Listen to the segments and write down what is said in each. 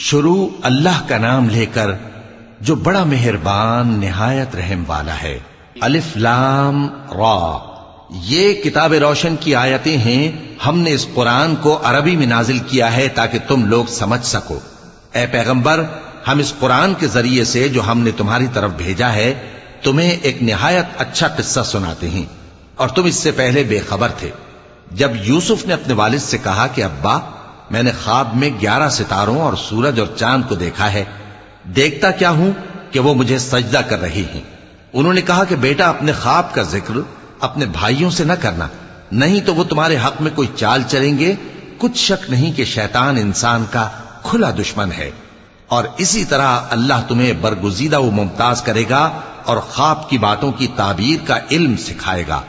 شروع اللہ کا نام لے کر جو بڑا مہربان نہایت رحم والا ہے۔ الف لام را، یہ کتاب روشن کی آیتیں ہیں۔ ہم نے اس قرآن کو عربی میں نازل کیا ہے تاکہ تم لوگ سمجھ سکو۔ اے پیغمبر، ہم اس قرآن کے ذریعے سے جو ہم نے تمہاری طرف بھیجا ہے تمہیں ایک نہایت اچھا قصہ سناتے ہیں، اور تم اس سے پہلے بے خبر تھے۔ جب یوسف نے اپنے والد سے کہا کہ ابا، میں نے خواب میں 11 ستاروں اور سورج اور چاند کو دیکھا ہے، دیکھتا کیا ہوں کہ وہ مجھے سجدہ کر رہی ہیں۔ انہوں نے کہا کہ بیٹا، اپنے خواب کا ذکر اپنے بھائیوں سے نہ کرنا، نہیں تو وہ تمہارے حق میں کوئی چال چلیں گے۔ کچھ شک نہیں کہ شیطان انسان کا کھلا دشمن ہے، اور اسی طرح اللہ تمہیں برگزیدہ و ممتاز کرے گا اور خواب کی باتوں کی تعبیر کا علم سکھائے گا،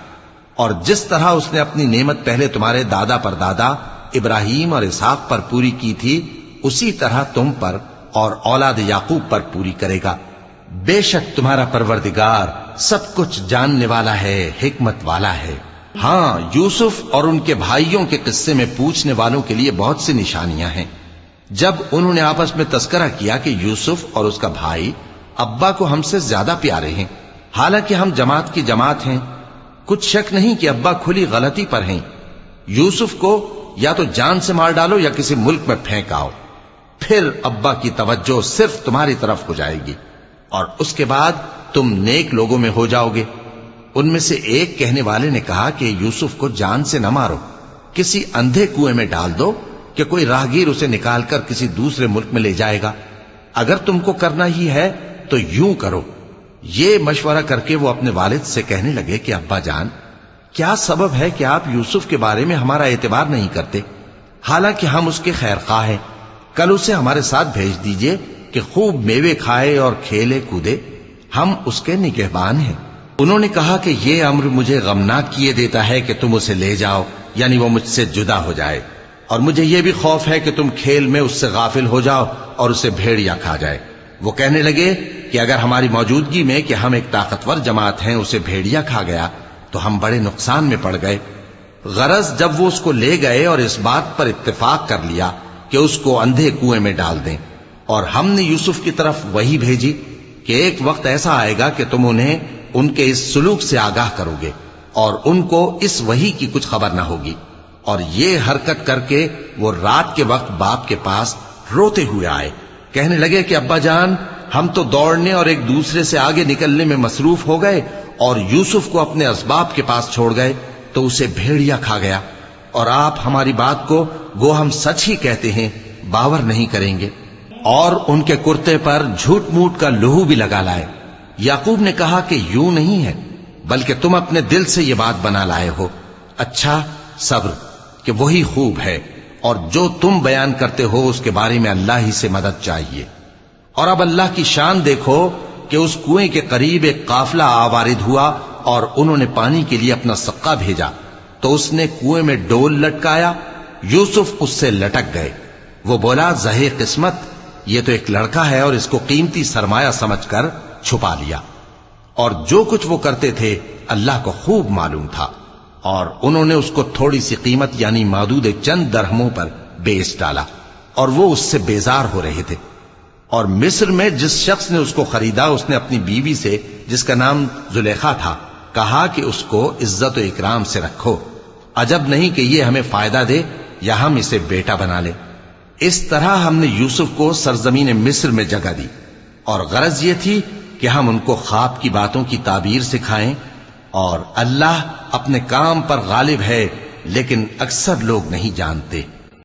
اور جس طرح اس نے اپنی نعمت پہلے تمہارے دادا پر دادا ابراہیم اور اسحاق پر پوری کی تھی، اسی طرح تم پر اور اولاد یعقوب پر پوری کرے گا۔ بے شک تمہارا پروردگار سب کچھ جاننے والا ہے، حکمت والا ہے۔ ہاں، یوسف اور ان کے بھائیوں کے قصے میں پوچھنے والوں کے لیے بہت سی نشانیاں ہیں۔ جب انہوں نے آپس میں تذکرہ کیا کہ یوسف اور اس کا بھائی ابا کو ہم سے زیادہ پیارے ہیں، حالانکہ ہم جماعت کی جماعت ہیں، کچھ شک نہیں کہ ابا کھلی غلطی پر ہیں۔ یوسف کو یا تو جان سے مار ڈالو یا کسی ملک میں پھینک آؤ، پھر ابا کی توجہ صرف تمہاری طرف ہو جائے گی، اور اس کے بعد تم نیک لوگوں میں ہو جاؤ گے۔ ان میں سے ایک کہنے والے نے کہا کہ یوسف کو جان سے نہ مارو، کسی اندھے کنویں میں ڈال دو کہ کوئی راہگیر اسے نکال کر کسی دوسرے ملک میں لے جائے گا۔ اگر تم کو کرنا ہی ہے تو یوں کرو۔ یہ مشورہ کر کے وہ اپنے والد سے کہنے لگے کہ ابا جان، کیا سبب ہے کہ آپ یوسف کے بارے میں ہمارا اعتبار نہیں کرتے، حالانکہ ہم اس کے خیر خواہ ہیں؟ کل اسے ہمارے ساتھ بھیج دیجئے کہ خوب میوے کھائے اور کھیلے کودے، ہم اس کے نگہبان ہیں۔ انہوں نے کہا کہ یہ امر مجھے غمناک کیے دیتا ہے کہ تم اسے لے جاؤ، یعنی وہ مجھ سے جدا ہو جائے، اور مجھے یہ بھی خوف ہے کہ تم کھیل میں اس سے غافل ہو جاؤ اور اسے بھیڑیا کھا جائے۔ وہ کہنے لگے کہ اگر ہماری موجودگی میں کہ ہم ایک طاقتور جماعت ہیں اسے بھیڑیا کھا گیا تو ہم بڑے نقصان میں پڑ گئے۔ غرض جب وہ اس کو لے گئے اور اس بات پر اتفاق کر لیا کہ اس کو اندھے کنویں میں ڈال دیں، اور ہم نے یوسف کی طرف وحی بھیجی کہ ایک وقت ایسا آئے گا کہ تم انہیں ان کے اس سلوک سے آگاہ کرو گے، اور ان کو اس وحی کی کچھ خبر نہ ہوگی۔ اور یہ حرکت کر کے وہ رات کے وقت باپ کے پاس روتے ہوئے آئے، کہنے لگے کہ ابا جان، ہم تو دوڑنے اور ایک دوسرے سے آگے نکلنے میں مصروف ہو گئے اور یوسف کو اپنے اسباب کے پاس چھوڑ گئے تو اسے بھیڑیا کھا گیا، اور آپ ہماری بات کو گو ہم سچ ہی کہتے ہیں باور نہیں کریں گے۔ اور ان کے کرتے پر جھوٹ موٹ کا لہو بھی لگا لائے۔ یعقوب نے کہا کہ یوں نہیں ہے، بلکہ تم اپنے دل سے یہ بات بنا لائے ہو۔ اچھا، صبر کہ وہی خوب ہے، اور جو تم بیان کرتے ہو اس کے بارے میں اللہ ہی سے مدد چاہیے۔ اور اب اللہ کی شان دیکھو کہ اس کنویں کے قریب ایک قافلہ آوارد ہوا اور انہوں نے پانی کے لیے اپنا سقا بھیجا، تو اس نے کنویں میں ڈول لٹکایا، یوسف اس سے لٹک گئے۔ وہ بولا، زہے قسمت، یہ تو ایک لڑکا ہے، اور اس کو قیمتی سرمایہ سمجھ کر چھپا لیا۔ اور جو کچھ وہ کرتے تھے اللہ کو خوب معلوم تھا، اور انہوں نے اس کو تھوڑی سی قیمت یعنی مادود چند درہموں پر بیچ ڈالا، اور وہ اس سے بیزار ہو رہے تھے۔ اور مصر میں جس شخص نے اس کو خریدا، اس نے اپنی بیوی سے جس کا نام زلیخا تھا کہا کہ اس کو عزت و اکرام سے رکھو، عجب نہیں کہ یہ ہمیں فائدہ دے یا ہم اسے بیٹا بنا لیں۔ اس طرح ہم نے یوسف کو سرزمین مصر میں جگہ دی، اور غرض یہ تھی کہ ہم ان کو خواب کی باتوں کی تعبیر سکھائیں، اور اللہ اپنے کام پر غالب ہے، لیکن اکثر لوگ نہیں جانتے۔